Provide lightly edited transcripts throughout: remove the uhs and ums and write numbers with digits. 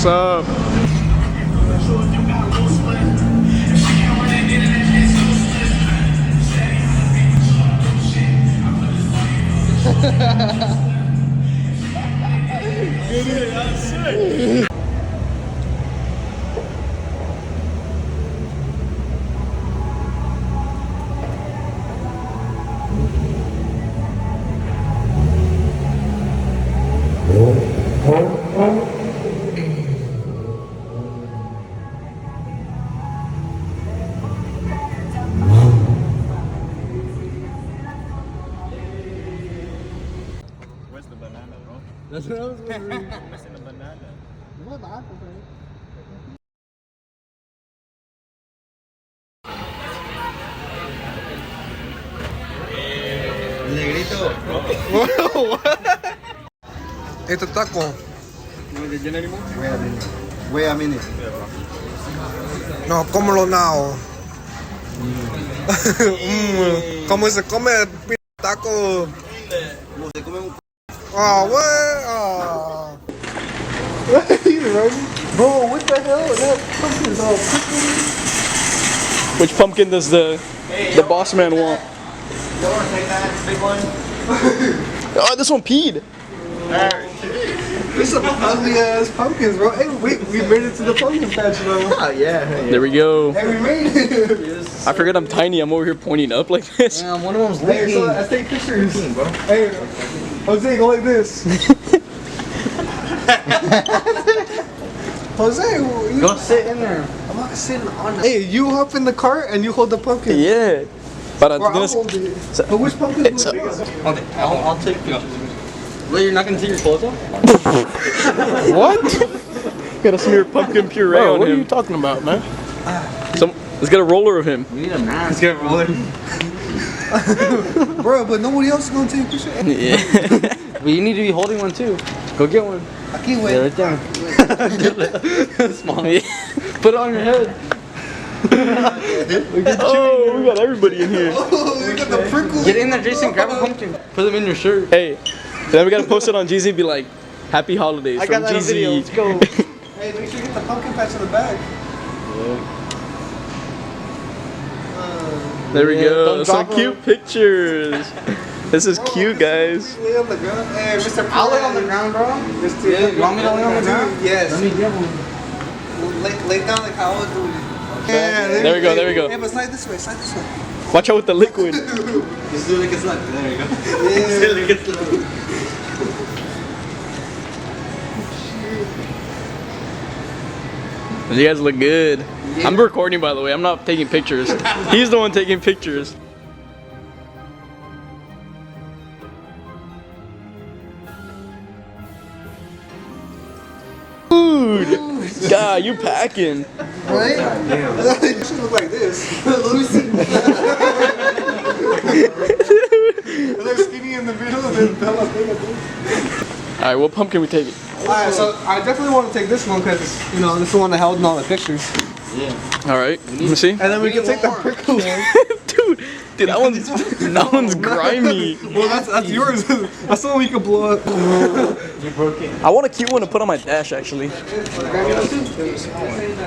What's up? Where's the banana, bro? That's what I was wondering. I'm missing the banana. What the apple, bro? Negrito. Este taco. You want the gin anymore? Wait a minute. Yeah, bro. No, cómelo now. ¿Cómo se come el taco? ¿Cómo se come un Oh, what? Oh. Bro, what the hell? That pumpkin's all prickly. Which pumpkin does the boss man want? You want to take that big one? Oh, this one peed. This is some ugly ass pumpkins, bro. Hey, wait, we made it to the pumpkin patch, though. Oh, yeah. There we go. Hey, we made it. I forget I'm tiny. I'm over here pointing up like this. Yeah, one of them's Hey, leaking. so let's take pictures. Bro. Hey, Jose, go like this. Jose, you, Go sit in there. I'm not sitting on it. Hey, you hop in the cart and you hold the pumpkin. Yeah. Para Or I'll tienes- hold it. But which pumpkin is so- the biggest? Okay, I'll take pictures. Wait, you're not gonna take your clothes off? What? Gotta smear pumpkin puree on What are him. you talking about, man? Let's get a roller of him. We need a mask. Let's get rolling. Bro, but nobody else is gonna take a picture. Yeah. But you need to be holding one too. Go get one. I can't wait. Yeah, right there. Small. Put it on your head. Oh, we got everybody in here. Oh, look at the prickles. Get in there, Jason. Grab a pumpkin. Put them in your shirt. Hey, then we gotta post it on GZ. Be like, "Happy holidays from GZ." go. Hey, make sure you get the pumpkin patch in the bag. There we Yeah, go. don't Some drop cute pictures. This is cute, guys. Lay on the ground. Hey, Mr. I'll lay on the ground, bro. Mr. Yeah, you want me to lay on the ground? Yes. Let me get one. Lay down like how I was doing. Yeah, There we go, there we go. Hey, but slide this way, slide this way. Watch out with the liquid. Just do it like it's like. There you go. Yeah. Just do it like it's like. You guys look good. I'm recording, by the way. I'm not taking pictures. He's the one taking pictures. Dude, God, you packing. Right? Yeah. You should look like this. Let me see. They're skinny in the middle and then Bella big at this. All right, what pumpkin we taking? Alright, so I definitely want to take this one because, you know, this is the one that held in all the pictures. All right, let me see. And then we can take the prickle one. Dude, that one's grimy. Well, that's yours. That's the one we can blow up. I want a cute one to put on my dash, actually.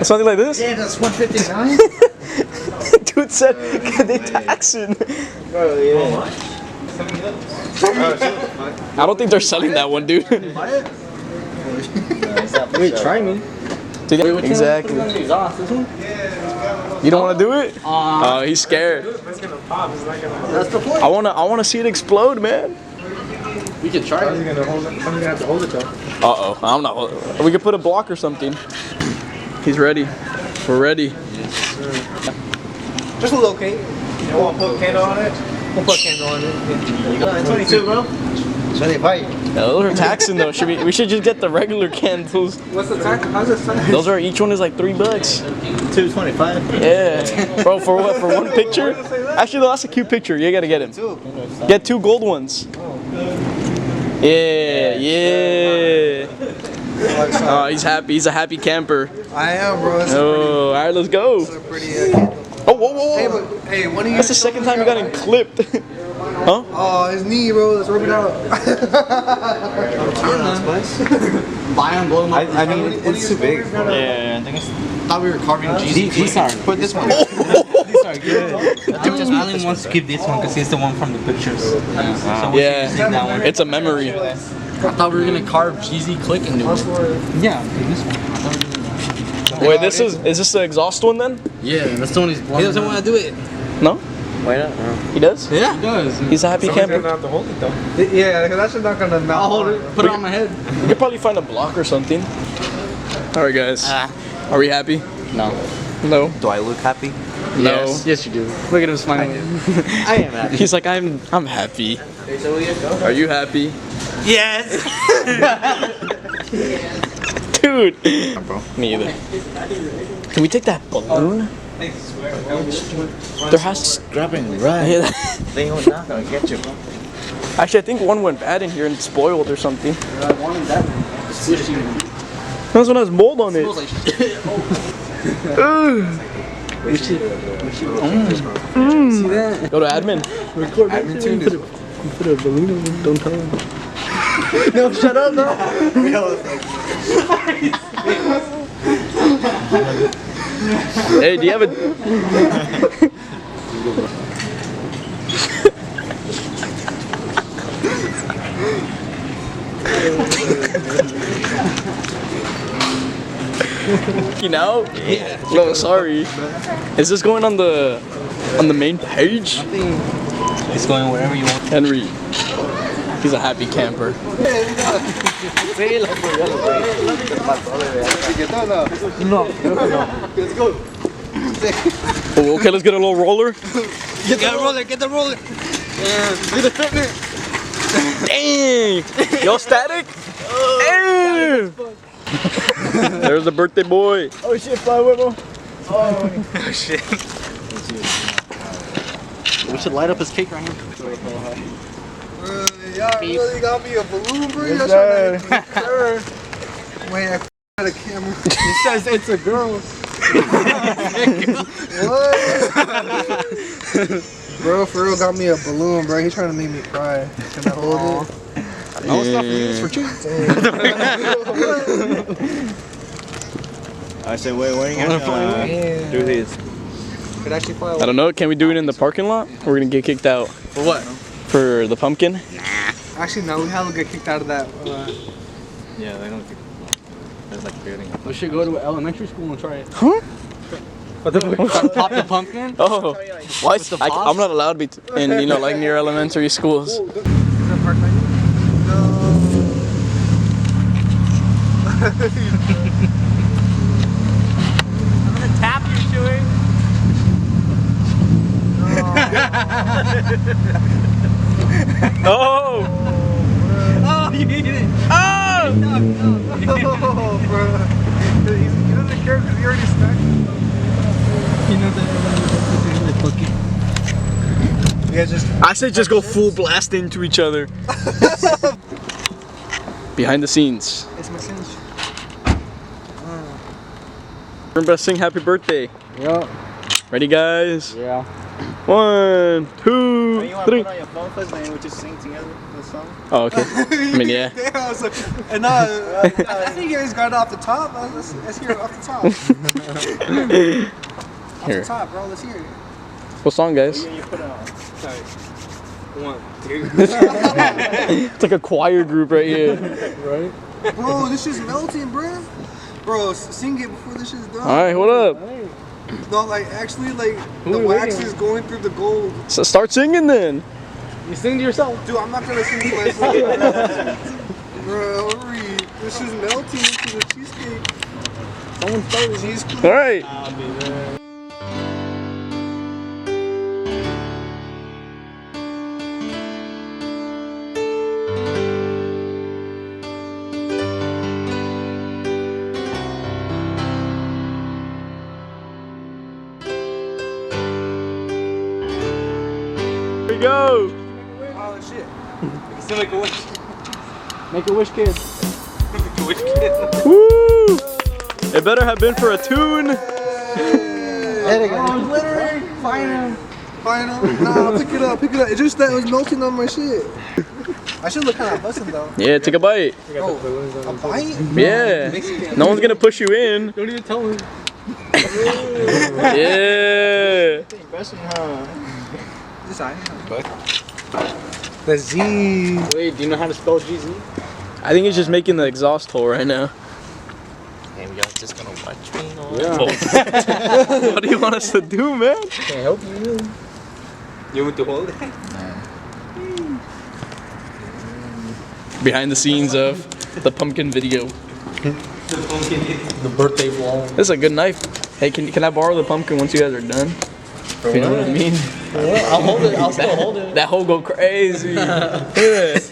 Something like this? Yeah, that's 159. Dude said, they taxing. I don't think they're selling that one, dude. Wait, try me. Exactly. This one? You don't want to do it? Oh, he's scared. That's the point. I wanna see it explode, man. We can try it. I'm gonna have to hold it though. Uh-oh, I'm not. We could put a block or something. He's ready. We're ready. Just a little cake. You want to put a candle on it? We'll put a candle on it. 22, bro. 25. Yeah, those are taxing though. We should just get the regular candles. What's the tax? How's this tax? Those are each one is like $3. 225. Yeah, bro. For what? For one picture? Actually, no, that's a cute picture. You gotta get him. Get 2 gold ones. Yeah, yeah. Oh, he's happy. He's a happy camper. I am, bro. It's Oh, all right, let's go. a pretty candle. Oh, whoa, whoa, Hey, whoa. but hey, one of you. That's the second time you got him clipped. Huh? Oh, his knee, bro. Let's rub it out. Buy them, blow them up. I mean, it's too big. Yeah, I think it's. thought we were carving Jesus. These are. Put this one. These are good. Alan wants to keep this one because he's the one from the pictures. So we should take that one. It's a memory. I thought we were gonna carve Jeezy Click into it. Yeah, okay, this one. Wait, is this the exhaust one then? Yeah, that's the one he's blowing. He doesn't want to do it. No? Why not? He does? Yeah, he does. He's a happy camper. have to hold it though. Yeah, because that shit's not gonna melt. I'll hold it. Put it on my head. We could probably find a block or something. All right, guys. Are we happy? No. No. Do I look happy? No. Yes, yes you do. Look at him smiling. I am happy. He's like, I'm happy. Are you happy? Yes. Dude. Me either. Can we take that balloon? There has to... Grabbing right. Yeah. They are not gonna get you. Actually, I think one went bad in here and spoiled or something. This one has mold on it. Go to admin. Admin tuned it. Put a balloon on it. Don't tell him. No, shut up, no. Hey, do you have a... You know? Yeah. No, sorry. Is this going on the main page? It's going wherever you want. Henry. He's a happy camper. Let's go. Oh, okay, let's get a little roller. Get the roller, get the roller. Dang! Yo, static? Damn! There's the birthday boy. Oh shit, fly whipple. Oh shit. We should light up his cake right here. Y'all really got me a balloon, bro. Y'all trying to make me sure. Wait, I got a camera. It says it's a girl. What? Bro, for real, got me a balloon, bro. He's trying to make me cry. Can I hold it? No, it's not for you, it's for you. I said, wait, when are you gonna do this? Could actually fly I don't know. Can we do it in the parking lot? We're gonna get kicked out For what? for the pumpkin. Actually, no, we have to get kicked out of that. Yeah, they don't. There's like building. We should go to elementary school and try it. Huh? Pop the pumpkin? Oh, why? the I'm not allowed to be in, like near elementary schools. Tap you, Chewy. Oh! Oh, you did it. Oh! Oh, bro. He doesn't care because he already smacked him. You know that. Yeah, just. I say just go full blast into each other. Behind the scenes. It's my sins. Remember to sing happy birthday. Yeah. Ready, guys? Yeah. 1, 2, 3. on your phone first, then we just sing together the song. Oh, okay. I mean, yeah. Yeah, I was like, and I think you guys got it off the top. Let's hear it off the top. Off Here. the top, bro. Let's hear it. What song, guys? You put it on. It's like a choir group right here. Bro, this shit's melting, bro. Bro, sing it before this shit's done. All right, hold up. No, like, actually, like, the wax is going through the gold. So start singing then. You sing to yourself. Dude, I'm not gonna sing to myself. Bro, hurry. This is melting into the cheesecake. Someone started. Cheesecake. All right. Here we go. Oh, shit. Still make a wish. Make a wish, kid. Make a wish, kid. Woo! It better have been for a tune. Oh, glittering. Find him. Final? Nah, pick it up, pick it up. It's just that it was melting on my shit. I should look kind of busting though. Yeah, take a bite. Oh, a bite? Yeah. No one's gonna push you in. Don't even tell him. Yeah. This I The Z. Wait, do you know how to spell GZ? I think he's just making the exhaust hole right now. Damn, you guys just gonna watch me? What do you want us to do, man? Can't help you. You want to hold it? Behind the scenes of the pumpkin video. The birthday vlog. This is a good knife. Hey, can I borrow the pumpkin once you guys are done? If you know what I mean? I'll hold it. I'll still hold it. That hole go crazy. Look at this.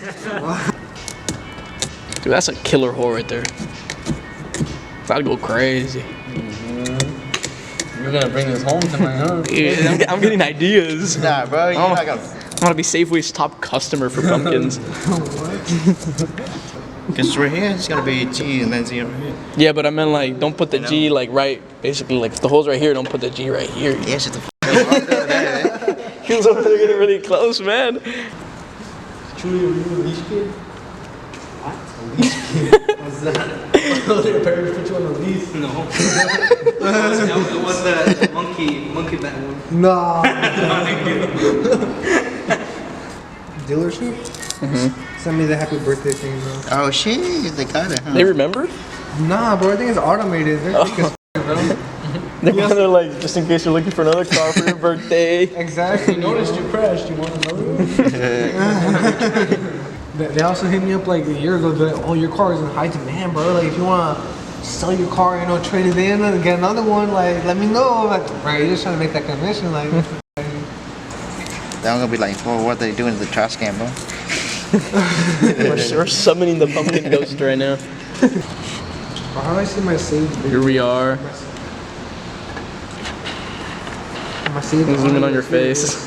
Dude, that's a killer hole right there. That'd go crazy. You're gonna bring this home tonight, huh? Dude, I'm getting ideas. Nah, bro. You're not gonna. I want to be Safeway's top customer for pumpkins. Because right here, it's gonna be G and then Z right here. Yeah, but I meant like, don't put the G like right, basically like if the hole's right here, don't put the G right here. Yeah, shut the f up. He was over there getting really close, man. Truly, are you a leash kid? What? A leash kid? What's that? Their parents put you on a leash? No. It was the monkey bat one. Nah. Dealership? Send me the happy birthday thing, bro. Oh shit, they got it, huh? They remember? Nah, bro, I think it's automated. They're quick as They're like, just in case you're looking for another car for your birthday. Exactly. Noticed you crashed. You want another one? They also hit me up like a year ago. Like, oh, your car is in high demand, bro. Like, if you wanna sell your car, you know, trade it in and get another one, like, let me know. Like, right, you're just trying to make that commission, like. They're gonna be like, well, what they doing in the trash can, bro? We're summoning the pumpkin ghost right now. How do I see my saved video? Here we are. My saved Zoom in on your face.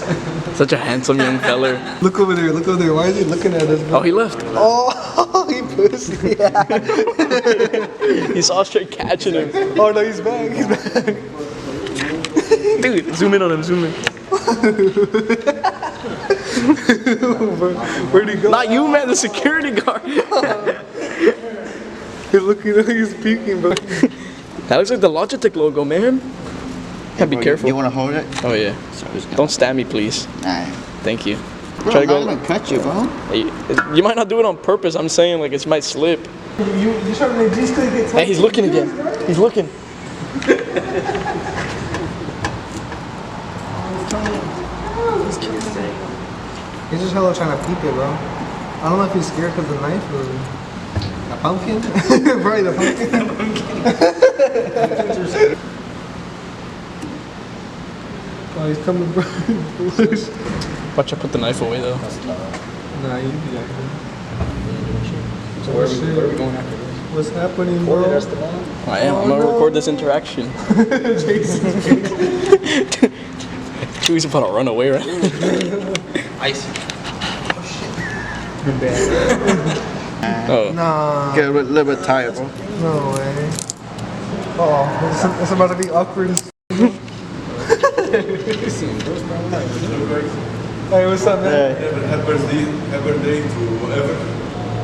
Such a handsome young feller. Look over there, look over there. Why is he looking at us, bro? Oh, he left. Oh, he pussy. Yeah. He saw us straight catching him. Oh, no, he's back. He's back. Dude, zoom in on him, zoom in. Where'd he go? Not you, man, the security guard. He's looking, he's peeking, bro. That looks like the Logitech logo, man. Gotta be careful. You wanna hold it? Oh, yeah. Don't stab me, please. Nah. Thank you. Bro, Try I'm to not go. gonna cut you, bro. You might not do it on purpose. I'm saying, like, it might slip. You trying to make G's get Hey, he's looking again. He's looking. He's just hella trying to peep it, bro. I don't know if he's scared because the knife or a pumpkin. Probably the pumpkin. Oh, he's coming, bro. Watch I put the knife away, though. Nah, you be like that. So where are we going after this? What's happening, bro? I am. I'm gonna record this interaction. Chewie's about to run away right now. Ice. Oh. Nah, Get a little bit tired, bro. no way. Oh, it's about to be awkward. Hey, what's up, man? Happy birthday to whoever.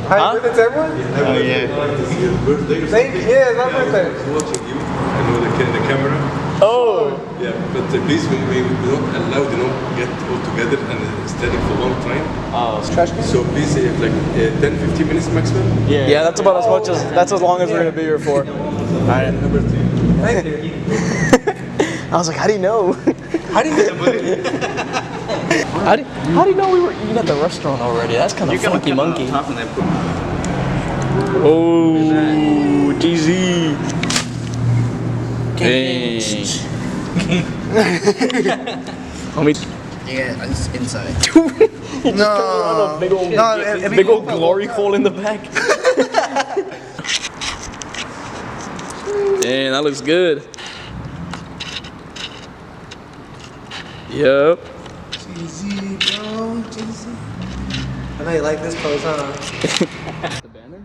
Happy birthday to everyone? Oh, yeah. It's his birthday. Thank you. Yeah, it's my birthday. He's watching you. I know the camera. Oh. Yeah, but please, we don't allow, get all together and standing for a long time. Trash can? So please, like 10-15 minutes maximum. Yeah, that's about as much as, that's as long as we're gonna be here for. Alright. Thank you. I was like, how do you know? How do you get How do you know we were eating at the restaurant already? That's kind of funky monkey. Oh, GZ. Dang. Homie. Yeah, it's inside. No. Big old, big old glory hole in the back. Damn, that looks good. Yep. Cheesy, bro. Cheesy. I know you like this pose, huh? The banner?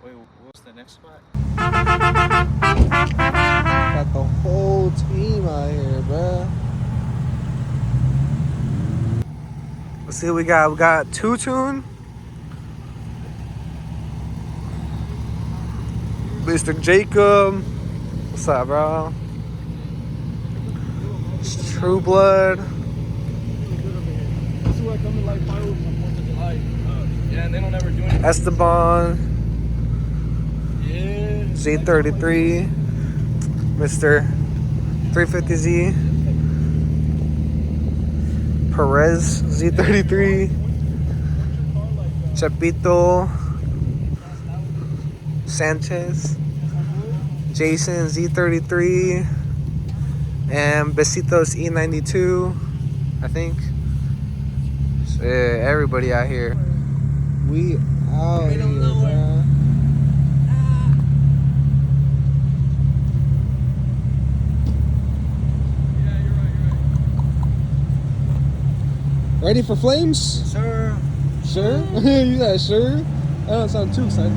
Wait, what's the next spot? Got the whole team out here, bro. Let's see what we got. We got Tutun, Mr. Jacob. What's up, bro? True Blood. This is what I come to like fireworks on 4th of July. Yeah, and they don't ever do anything. Esteban, Yeah. Z33, Mr. 350Z, Perez, Z33, Chapito, Sanchez, Jason, Z33, and Besitos E92, I think. So, yeah, everybody out here. We out here, bro. Ready for flames? Sure. Sure? You got sure? That don't sound too excited.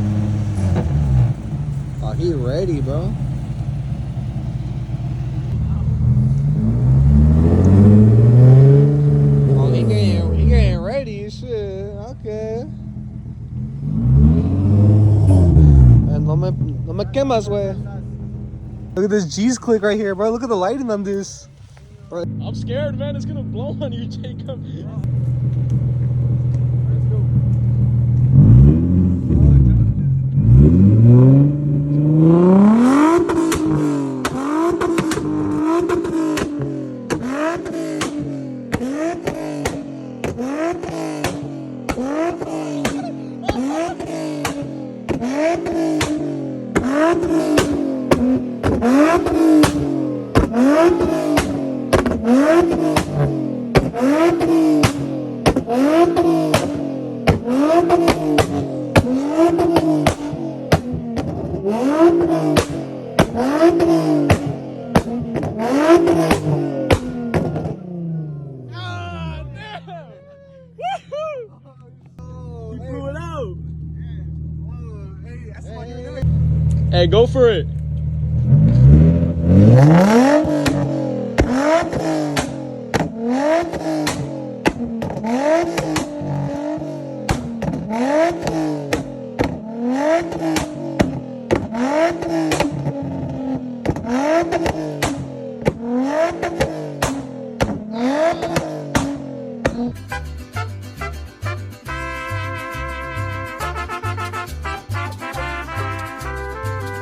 Oh, he ready, bro. Oh, he getting ready, shit. Okay. And no me quemas, wey. Look at this G's click right here, bro. Look at the lighting on this. I'm scared, man. It's gonna blow on you, Jacob. Hey, go for it.